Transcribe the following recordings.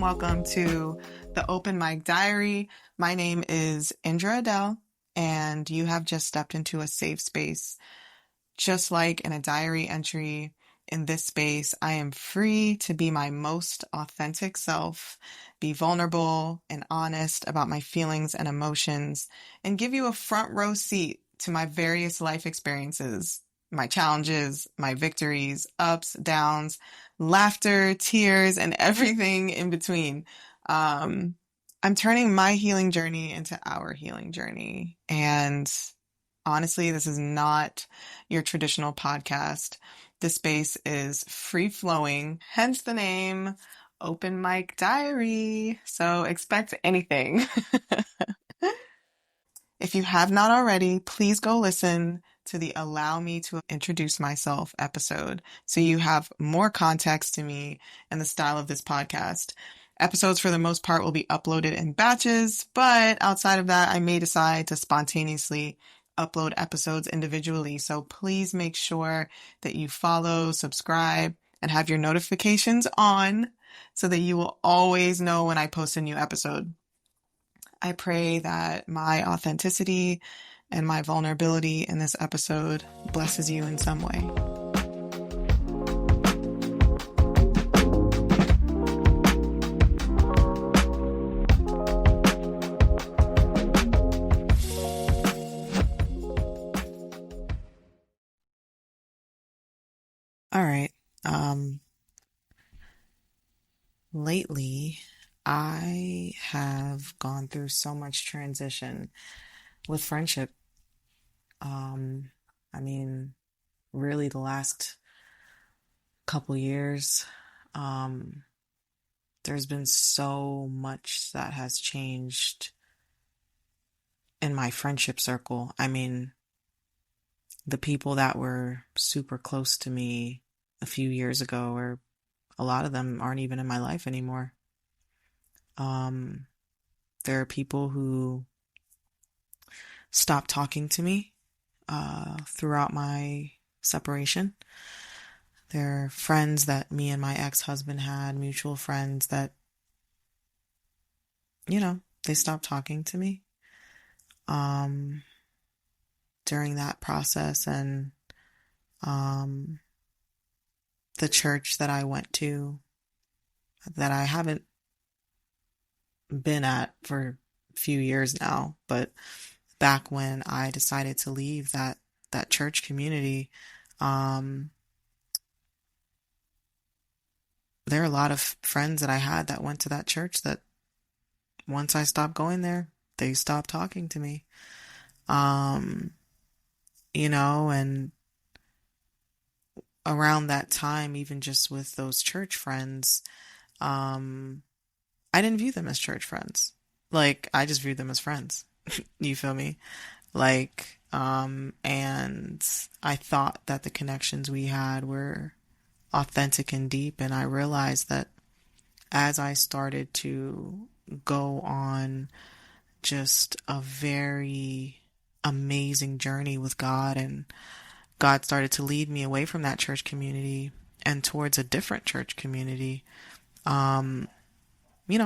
welcome to the Open Mic Diary. My name is Indra Adele, and you have just stepped into a safe space. Just like in a diary entry, in this space, I am free to be my most authentic self, be vulnerable and honest about my feelings and emotions, and give you a front row seat to my various life experiences, my challenges, my victories, ups, downs, laughter, tears, and everything in between. Um, I'm turning my healing journey into our healing journey. And honestly, this is not your traditional podcast. This space is free flowing, hence the name Open Mic Diary. So expect anything. If you have not already, please go listen to the Allow Me to Introduce Myself episode so you have more context to me and the style of this podcast. Episodes, for the most part, will be uploaded in batches, but outside of that, I may decide to spontaneously upload episodes individually. So please make sure that you follow, subscribe, and have your notifications on so that you will always know when I post a new episode. I pray that my authenticity and my vulnerability in this episode blesses you in some way. All right. Lately, I have gone through so much transition with friendship. I mean, really the last couple years, there's been so much that has changed in my friendship circle. I mean, the people that were super close to me a few years ago, or a lot of them aren't even in my life anymore. There are people who stopped talking to me throughout my separation. There are friends that me and my ex-husband had, mutual friends that, they stopped talking to me during that process. And the church that I went to, that I haven't been at for a few years now, but back when I decided to leave that church community, there are a lot of friends that I had that went to that church that once I stopped going there, they stopped talking to me. And around that time, even just with those church friends, I didn't view them as church friends. Like, I just viewed them as friends. You feel me? Like, and I thought that the connections we had were authentic and deep. And I realized that as I started to go on just a very amazing journey with God, and God started to lead me away from that church community and towards a different church community,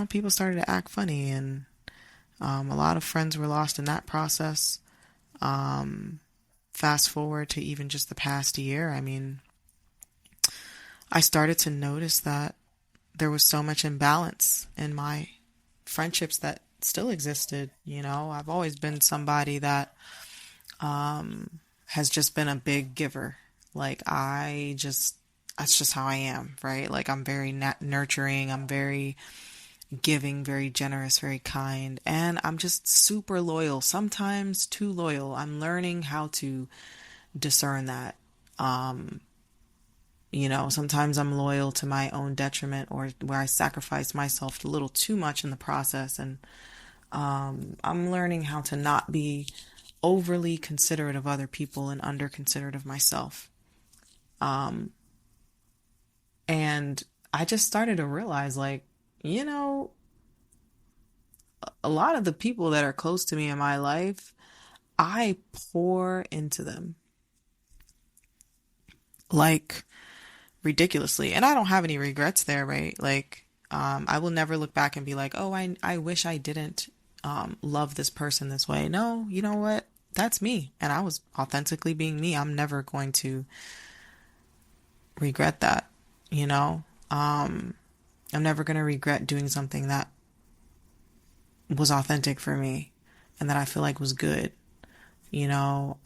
people started to act funny, and a lot of friends were lost in that process. Fast forward to even just the past year, I mean, I started to notice that there was so much imbalance in my friendships that still existed. I've always been somebody that has just been a big giver. Like, that's just how I am, right? Like, I'm very nurturing, I'm very giving, very generous, very kind, and I'm just super loyal, sometimes too loyal. I'm learning how to discern that. Sometimes I'm loyal to my own detriment, or where I sacrifice myself a little too much in the process. And I'm learning how to not be overly considerate of other people and under considerate of myself. And I just started to realize, like, a lot of the people that are close to me in my life, I pour into them. Like, ridiculously. And I don't have any regrets there, right? Like, I will never look back and be like, oh, I wish I didn't love this person this way. No, you know what? That's me. And I was authentically being me. I'm never going to regret that, you know? I'm never going to regret doing something that was authentic for me and that I feel like was good, you know?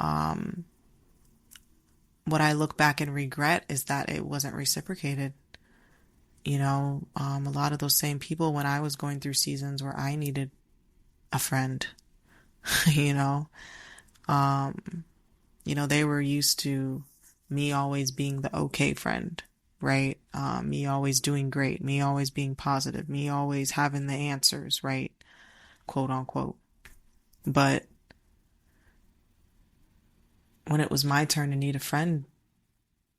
What I look back and regret is that it wasn't reciprocated. You know, a lot of those same people when I was going through seasons where I needed a friend, you know, they were used to me always being the okay friend, right? Me always doing great, me always being positive, me always having the answers, right? Quote unquote. But when it was my turn to need a friend,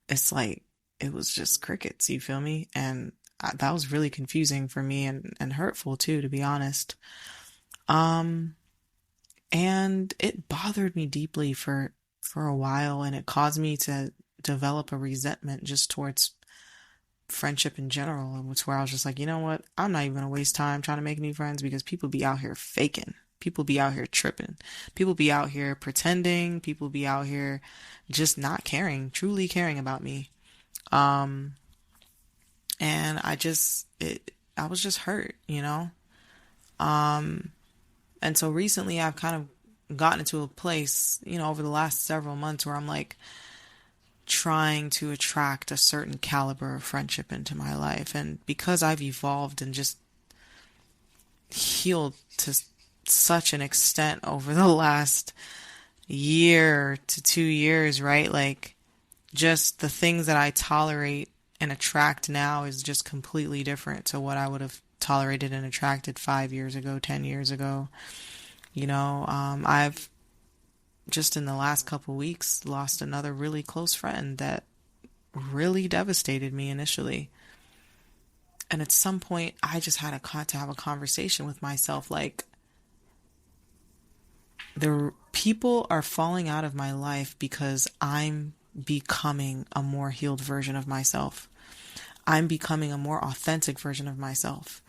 it's like, it was just crickets, you feel me? And that was really confusing for me and hurtful too, to be honest. And it bothered me deeply for a while, and it caused me to develop a resentment just towards friendship in general. And it's where I was just like, you know what? I'm not even gonna waste time trying to make new friends because people be out here faking. People be out here tripping. People be out here pretending. People be out here just not caring, truly caring about me. And I was just hurt, you know? And so recently I've kind of gotten into a place, you know, over the last several months where I'm like trying to attract a certain caliber of friendship into my life. And because I've evolved and just healed to such an extent over the last year to 2 years, right? Like, just the things that I tolerate and attract now is just completely different to what I would have tolerated and attracted 5 years ago, 10 years ago. You know, I've just in the last couple weeks lost another really close friend that really devastated me initially. And at some point, I just had to have a conversation with myself, like, the people are falling out of my life because I'm becoming a more healed version of myself. I'm becoming a more authentic version of myself.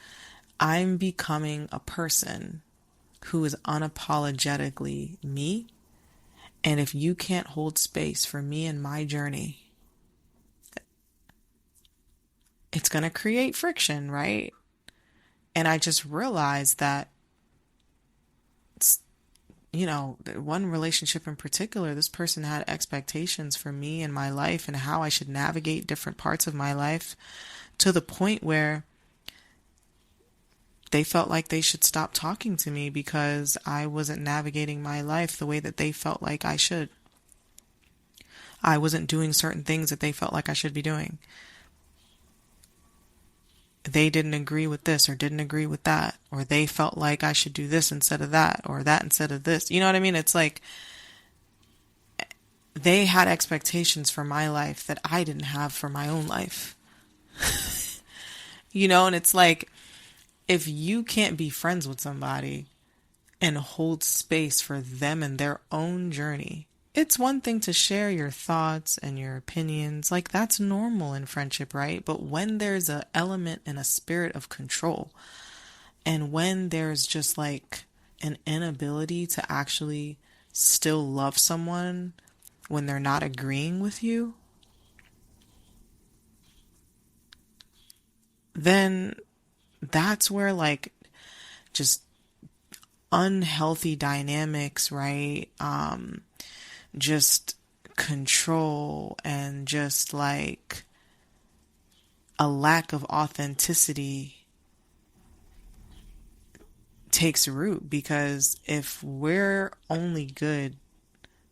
I'm becoming a person who is unapologetically me. And if you can't hold space for me and my journey, it's going to create friction, right? And I just realized that, you know, one relationship in particular, this person had expectations for me and my life and how I should navigate different parts of my life, to the point where they felt like they should stop talking to me because I wasn't navigating my life the way that they felt like I should. I wasn't doing certain things that they felt like I should be doing. They didn't agree with this or didn't agree with that, or they felt like I should do this instead of that, or that instead of this. You know what I mean? It's like they had expectations for my life that I didn't have for my own life. You know, and it's like, if you can't be friends with somebody and hold space for them and their own journey, it's one thing to share your thoughts and your opinions. Like, that's normal in friendship, right? But when there's an element and a spirit of control, and when there's just like an inability to actually still love someone when they're not agreeing with you, then that's where like just unhealthy dynamics, right? Just control and just like a lack of authenticity takes root. Because if we're only good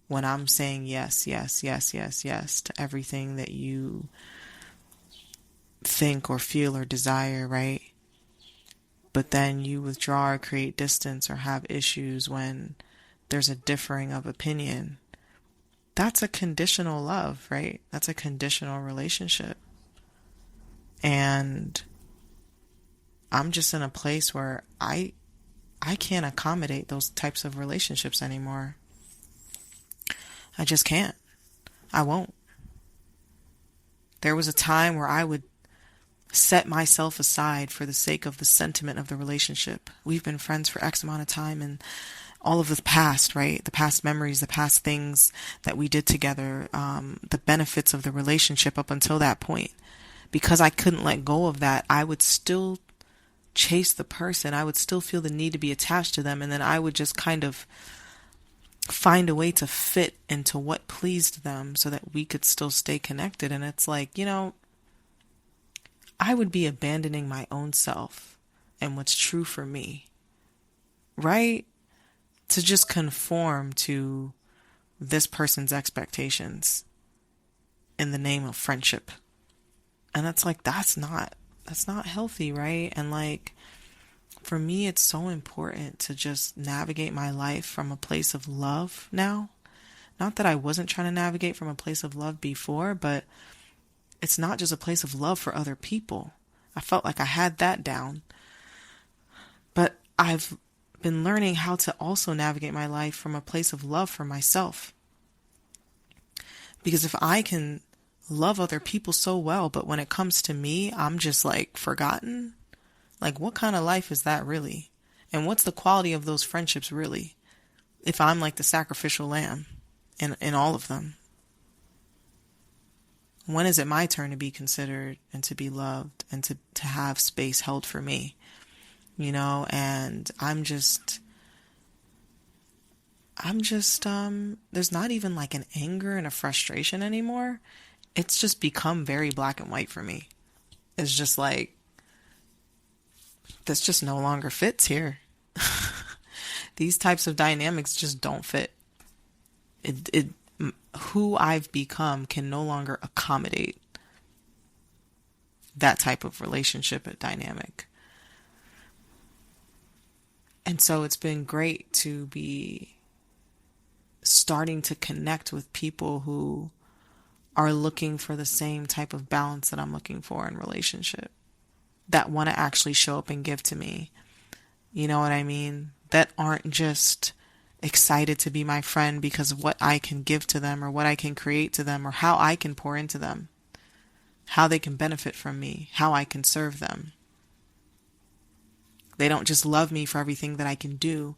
when I'm saying yes, yes, yes, yes, yes to everything that you think or feel or desire, right? But then you withdraw or create distance or have issues when there's a differing of opinion, that's a conditional love, right? That's a conditional relationship. And I'm just in a place where I can't accommodate those types of relationships anymore. I just can't. I won't. There was a time where I would set myself aside for the sake of the sentiment of the relationship. We've been friends for X amount of time, and all of the past, right? The past memories, the past things that we did together, the benefits of the relationship up until that point. Because I couldn't let go of that, I would still chase the person. I would still feel the need to be attached to them. And then I would just kind of find a way to fit into what pleased them so that we could still stay connected. And it's like, I would be abandoning my own self and what's true for me, right? To just conform to this person's expectations in the name of friendship. And that's like, that's not healthy, right? And like, for me, it's so important to just navigate my life from a place of love now. Not that I wasn't trying to navigate from a place of love before, but it's not just a place of love for other people. I felt like I had that down. But I've been learning how to also navigate my life from a place of love for myself. Because if I can love other people so well, but when it comes to me, I'm just like forgotten, like what kind of life is that really? And what's the quality of those friendships really? If I'm like the sacrificial lamb in all of them, when is it my turn to be considered and to be loved and to have space held for me? And there's not even like an anger and a frustration anymore. It's just become very black and white for me. It's just like, this just no longer fits here. These types of dynamics just don't fit. Who I've become can no longer accommodate that type of relationship dynamic. And so it's been great to be starting to connect with people who are looking for the same type of balance that I'm looking for in relationship, that want to actually show up and give to me. You know what I mean? That aren't just excited to be my friend because of what I can give to them or what I can create to them or how I can pour into them, how they can benefit from me, how I can serve them. They don't just love me for everything that I can do,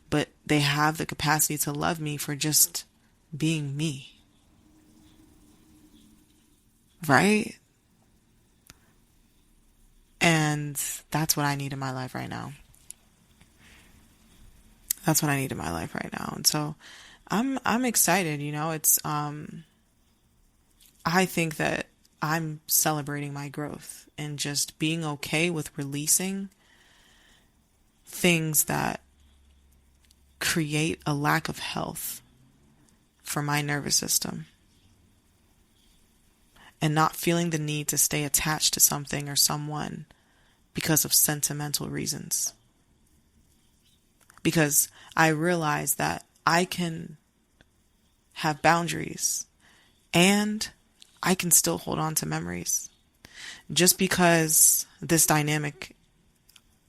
but they have the capacity to love me for just being me. Right? And that's what I need in my life right now. That's what I need in my life right now. And so I'm excited, it's I think that I'm celebrating my growth and just being okay with releasing things that create a lack of health for my nervous system, and not feeling the need to stay attached to something or someone because of sentimental reasons. Because I realize that I can have boundaries and I can still hold on to memories. Just because this dynamic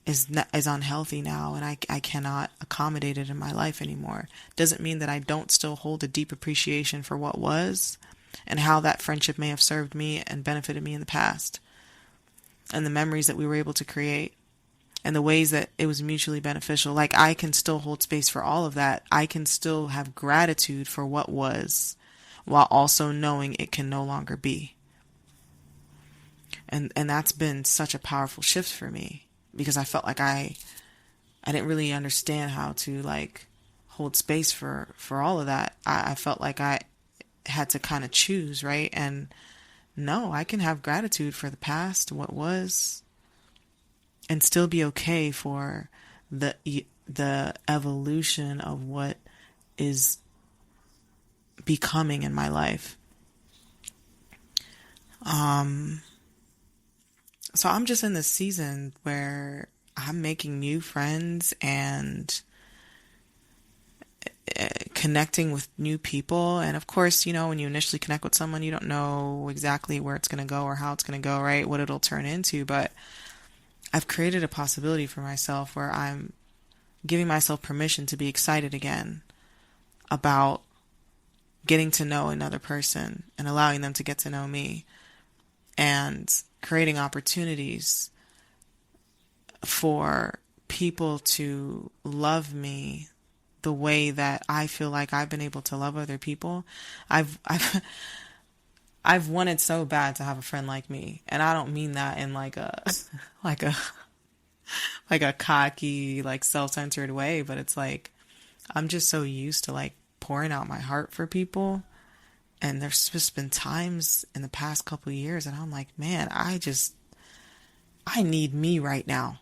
is unhealthy now and I cannot accommodate it in my life anymore doesn't mean that I don't still hold a deep appreciation for what was and how that friendship may have served me and benefited me in the past, and the memories that we were able to create and the ways that it was mutually beneficial. Like, I can still hold space for all of that. I can still have gratitude for what was, while also knowing it can no longer be. And that's been such a powerful shift for me, because I felt like I didn't really understand how to like hold space for all of that. I felt like I had to kind of choose, right? And no, I can have gratitude for the past, what was, and still be okay for the evolution of what is becoming in my life. So I'm just in this season where I'm making new friends and connecting with new people. And of course, when you initially connect with someone, you don't know exactly where it's going to go or how it's going to go, right? What it'll turn into. But I've created a possibility for myself where I'm giving myself permission to be excited again about getting to know another person and allowing them to get to know me. and creating opportunities for people to love me the way that I feel like I've been able to love other people. I've I've wanted so bad to have a friend like me, and I don't mean that in like a like a like a cocky, like self-centered way, but it's like I'm just so used to like pouring out my heart for people. And there's just been times in the past couple of years and I'm like, man, I need me right now.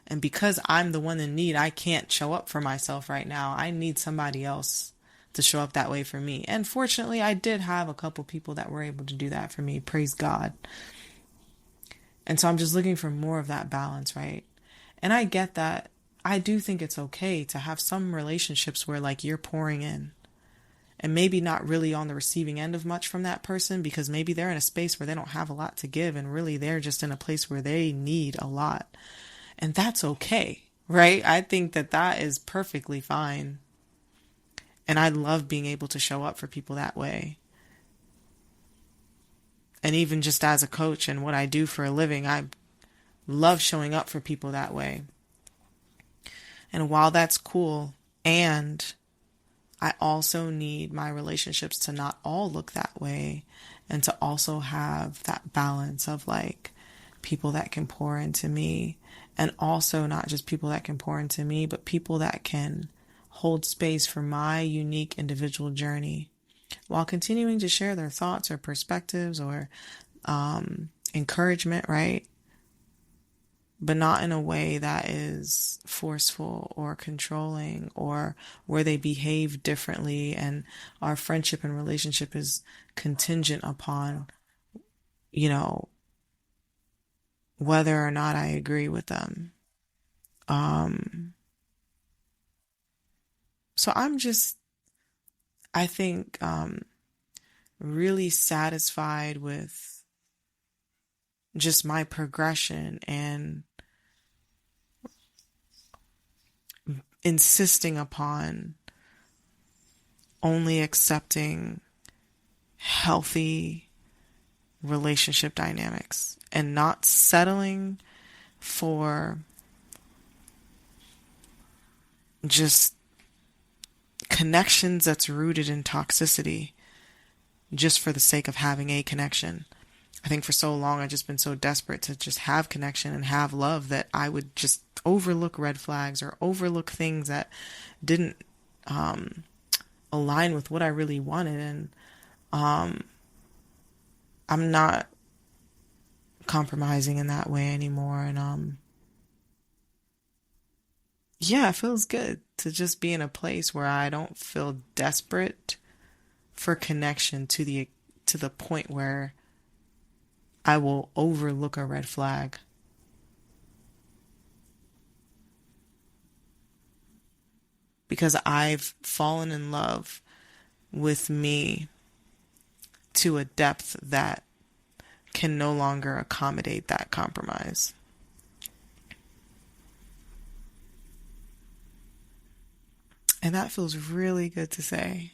And because I'm the one in need, I can't show up for myself right now. I need somebody else to show up that way for me. And fortunately, I did have a couple people that were able to do that for me. Praise God. And so I'm just looking for more of that balance, right? And I get that. I do think it's okay to have some relationships where like you're pouring in and maybe not really on the receiving end of much from that person because maybe they're in a space where they don't have a lot to give and really they're just in a place where they need a lot. And that's okay, right? I think that that is perfectly fine. And I love being able to show up for people that way. And even just as a coach and what I do for a living, I love showing up for people that way. And while that's cool, and I also need my relationships to not all look that way and to also have that balance of like people that can pour into me and also not just people that can pour into me, but people that can hold space for my unique individual journey while continuing to share their thoughts or perspectives or encouragement, right? But not in a way that is forceful or controlling or where they behave differently and our friendship and relationship is contingent upon, you know, whether or not I agree with them. So I'm just, I think, really satisfied with just my progression and insisting upon only accepting healthy relationship dynamics and not settling for just connections that's rooted in toxicity just for the sake of having a connection. I think for so long I've just been so desperate to just have connection and have love that I would just overlook red flags or overlook things that didn't align with what I really wanted. And I'm not compromising in that way anymore. And yeah, it feels good to just be in a place where I don't feel desperate for connection to the point where I will overlook a red flag. Because I've fallen in love with me to a depth that can no longer accommodate that compromise. And that feels really good to say.